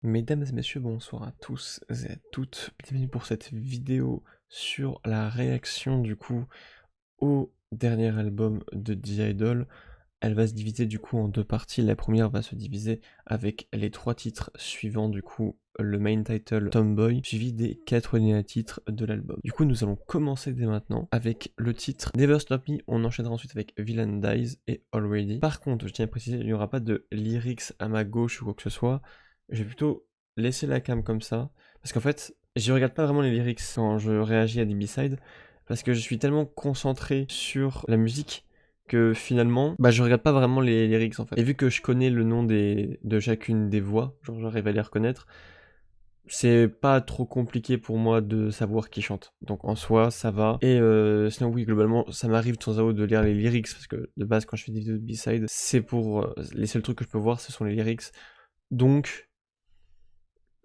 Mesdames et messieurs, bonsoir à tous et à toutes. Bienvenue pour cette vidéo sur la réaction du coup au dernier album de G-Idle. Elle va se diviser du coup en deux parties. La première va se diviser avec les trois titres suivants du coup le main title Tomboy, suivi des 4 derniers titres de l'album. Du coup nous allons commencer dès maintenant avec le titre Never Stop Me. On enchaînera ensuite avec Villain Dies et Already. Par contre, je tiens à préciser, il n'y aura pas de lyrics à ma gauche ou quoi que ce soit. Je vais plutôt laisser la cam comme ça, parce qu'en fait, je regarde pas vraiment les lyrics quand je réagis à des B-sides, parce que je suis tellement concentré sur la musique que finalement, je regarde pas vraiment les lyrics en fait. Et vu que je connais le nom de chacune des voix, genre j'arrive à les reconnaître, c'est pas trop compliqué pour moi de savoir qui chante. Donc en soi, ça va. Et sinon oui, globalement, ça m'arrive de temps à autre de lire les lyrics, parce que de base, quand je fais des vidéos de B-side, c'est pour... les seuls trucs que je peux voir, ce sont les lyrics. Donc,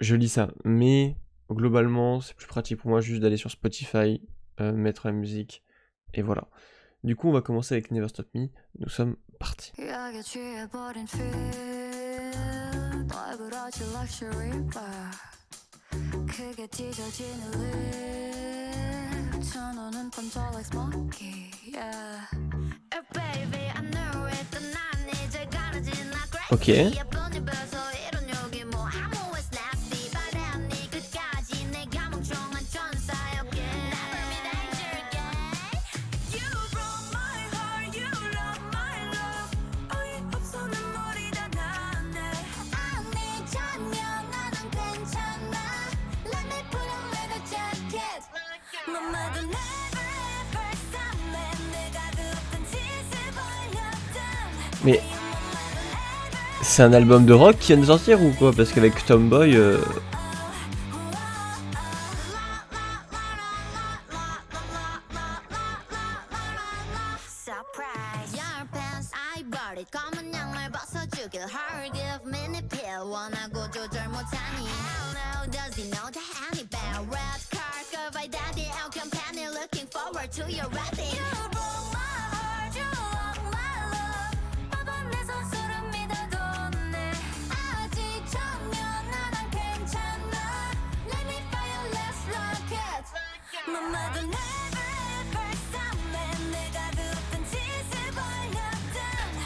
je lis ça. Mais globalement, c'est plus pratique pour moi juste d'aller sur Spotify, mettre la musique, et voilà. Du coup, on va commencer avec Never Stop Me. Nous sommes partis. Ok. Mais c'est un album de rock qui vient de sortir ou quoi? Parce qu'avec Tomboy...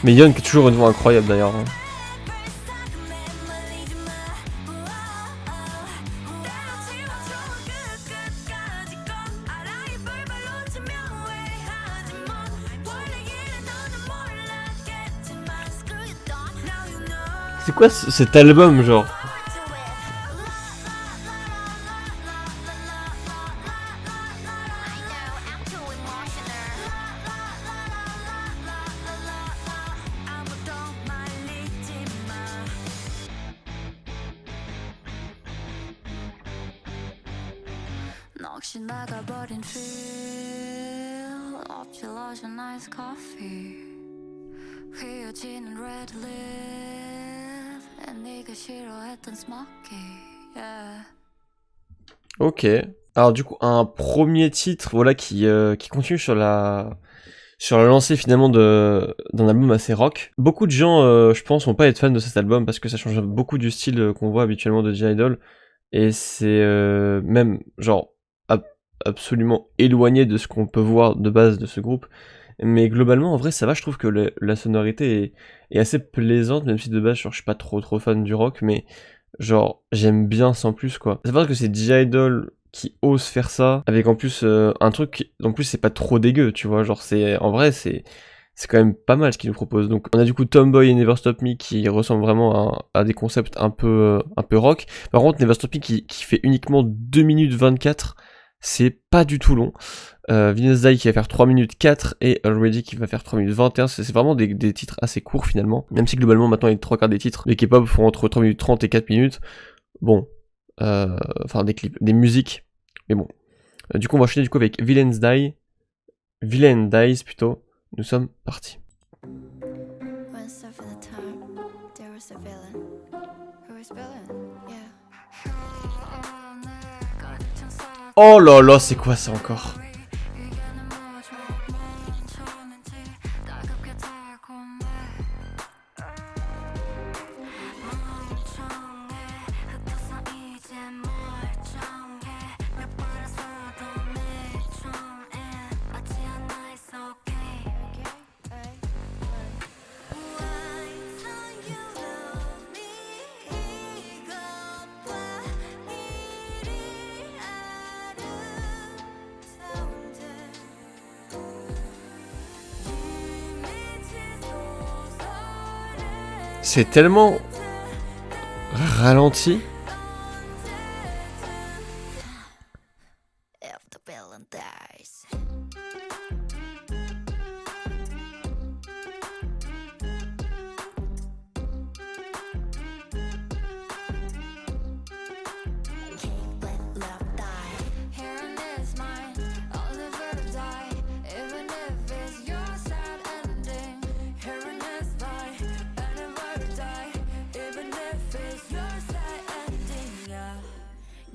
Mais Young qui est toujours une voix incroyable d'ailleurs. C'est quoi cet album genre? Ok. Alors du coup, un premier titre, voilà, qui continue sur la lancée finalement d'un album assez rock. Beaucoup de gens, je pense, vont pas être fans de cet album parce que ça change beaucoup du style qu'on voit habituellement de G-Idle. Et c'est même, genre, absolument éloigné de ce qu'on peut voir de base de ce groupe. Mais globalement, en vrai, ça va, je trouve que la sonorité est assez plaisante, même si de base, genre, je suis pas trop fan du rock, mais genre, j'aime bien sans plus, quoi. C'est parce que c'est G-Idle qui ose faire ça, avec en plus un truc, en plus c'est pas trop dégueu, tu vois, genre en vrai c'est quand même pas mal ce qu'il nous propose. Donc on a du coup Tomboy et Never Stop Me qui ressemblent vraiment à des concepts un peu rock. Par contre Never Stop Me qui fait uniquement 2 minutes 24, c'est pas du tout long. Venus Die qui va faire 3 minutes 4 et Already qui va faire 3 minutes 21, c'est vraiment des titres assez courts finalement, même si globalement maintenant les 3 quarts des titres de K-pop font entre 3 minutes 30 et 4 minutes, bon, enfin des clips, des musiques, mais bon. Du coup on va enchaîner du coup avec Villain Dies plutôt, nous sommes partis. Oh là là, c'est quoi ça encore? C'est tellement ralenti.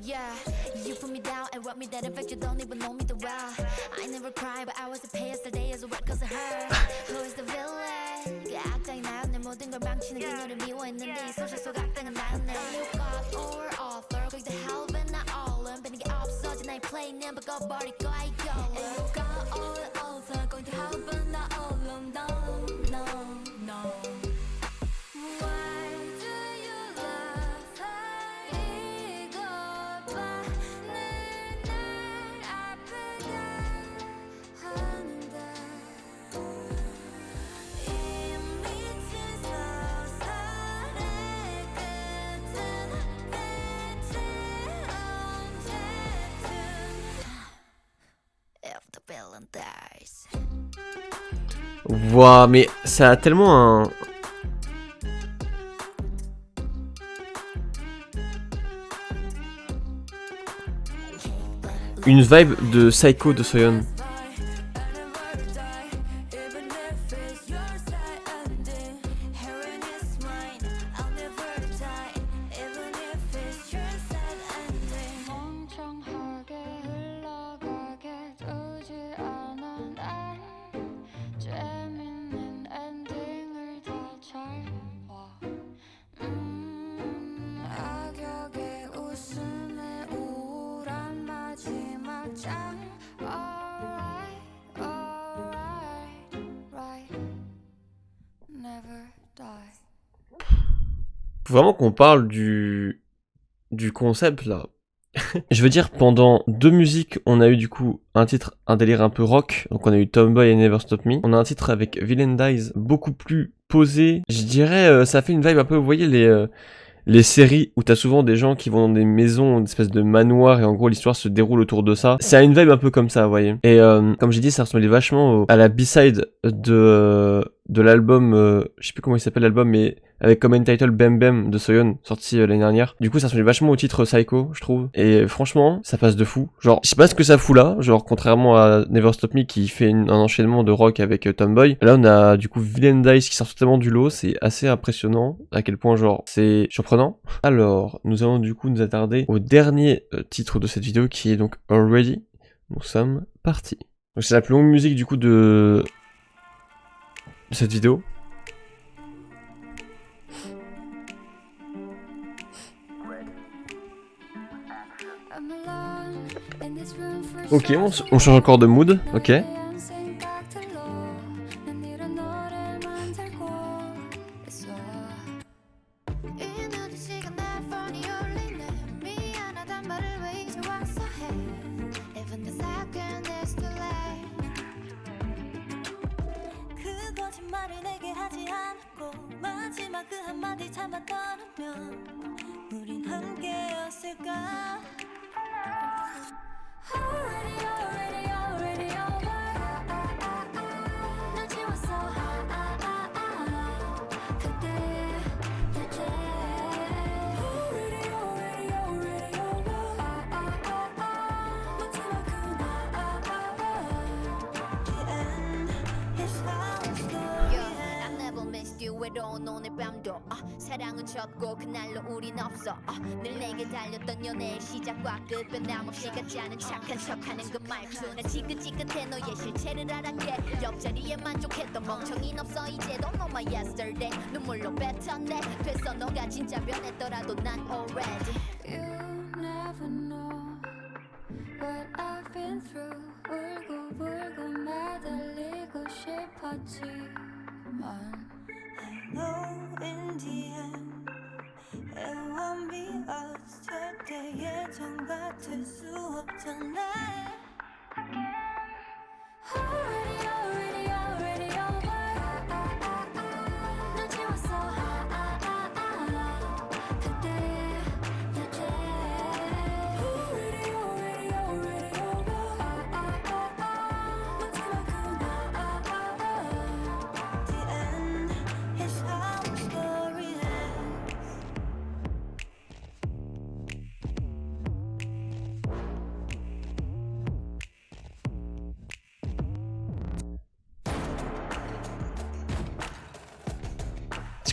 Yeah, you put me down and rub me down. In fact, you don't even know me too well. I never cried, but I was a yesterday as well cause of her. Who is the villain? 그 악당이 나였네. 모든 걸 망치는 그녀를 미워했는데 이 소설 속 악당은 나였네. You got or author, 거기다 hell and not all. 뺀는 게 없어진 나의 play never go 버릴 거야 이거. You got or author, 거기다 hell and not all. No, no, no. Why do you love her? 이것 봐, 늘 날 아프게 하는데 이 미친 소설의 끝은 대체 언제쯤 If the villain dies. Waouh, mais ça a tellement un... une vibe de Psycho de Soyeon. Faut vraiment qu'on parle du concept là. Je veux dire, pendant deux musiques, on a eu du coup un titre, un délire un peu rock. Donc on a eu Tomboy et Never Stop Me. On a un titre avec Villain Dies beaucoup plus posé. Je dirais, ça fait une vibe un peu, vous voyez les séries où t'as souvent des gens qui vont dans des maisons, une espèce de manoir, et en gros l'histoire se déroule autour de ça. Ça a une vibe un peu comme ça, vous voyez. Et comme j'ai dit, ça ressemblait vachement à la B-side de l'album, je sais plus comment il s'appelle l'album, mais avec comme title Bam Bam de Soyeon, sorti l'année dernière. Du coup, ça ressemblait vachement au titre Psycho, je trouve. Et franchement, ça passe de fou. Genre, je sais pas ce que ça fout là, genre contrairement à Never Stop Me qui fait un enchaînement de rock avec Tomboy. Là, on a du coup Villain Dies qui sort totalement du lot, c'est assez impressionnant à quel point genre c'est surprenant. Alors, nous allons du coup nous attarder au dernier titre de cette vidéo qui est donc Already. Nous sommes partis. Donc c'est la plus longue musique du coup de cette vidéo. Ok, on change encore de mood, ok. 외로운 오늘 밤도 사랑은 졌고 그날로 우린 없어 늘 내게 달렸던 연애의 시작과 끝 변함없이 같지 않은 착한 척하는 그 말투 나 지긋지긋해 너의 실체를 알았게 옆자리에 만족했던 멍청이는 없어 이제도 No my yesterday 눈물로 뱉어내 됐어 너가 진짜 변했더라도 난 already You never know what I've been through 울고불고 매달리고 싶었지만 No, in the end, it won't be us. 절대 예전 같을 수 없잖아. Already over. 널 지웠어.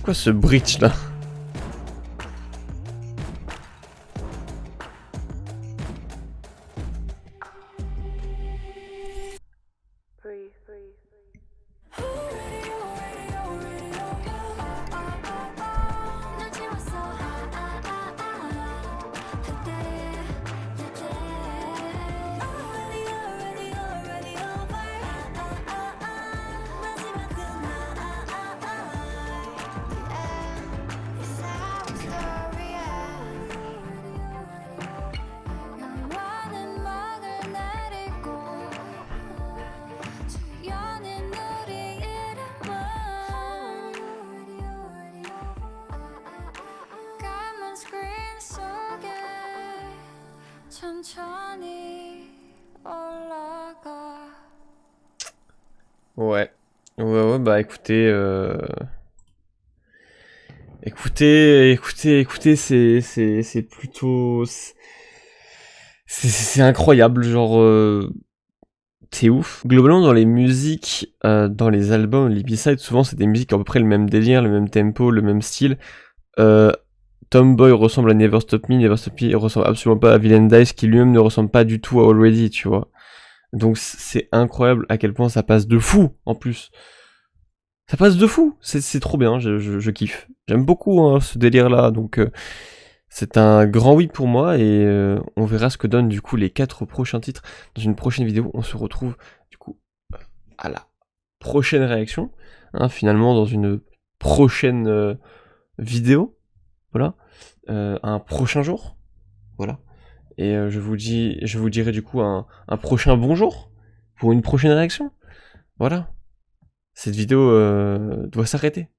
C'est quoi ce bridge là? Ouais. Ouais, bah écoutez, écoutez, c'est plutôt... C'est incroyable, genre... C'est ouf. Globalement, dans les musiques, dans les albums, les B-sides, souvent c'est des musiques qui ont à peu près le même délire, le même tempo, le même style. Tomboy ressemble à Never Stop Me ressemble absolument pas à Villain Dice, qui lui-même ne ressemble pas du tout à Already, tu vois. Donc c'est incroyable à quel point ça passe de fou, en plus. Ça passe de fou, c'est trop bien, je kiffe. J'aime beaucoup hein, ce délire-là, donc c'est un grand oui pour moi, et on verra ce que donnent du coup les 4 prochains titres dans une prochaine vidéo. On se retrouve du coup à la prochaine réaction, hein, finalement dans une prochaine vidéo, voilà, un prochain jour, voilà. Et je vous dirai du coup un prochain bonjour pour une prochaine réaction. Voilà. Cette vidéo doit s'arrêter.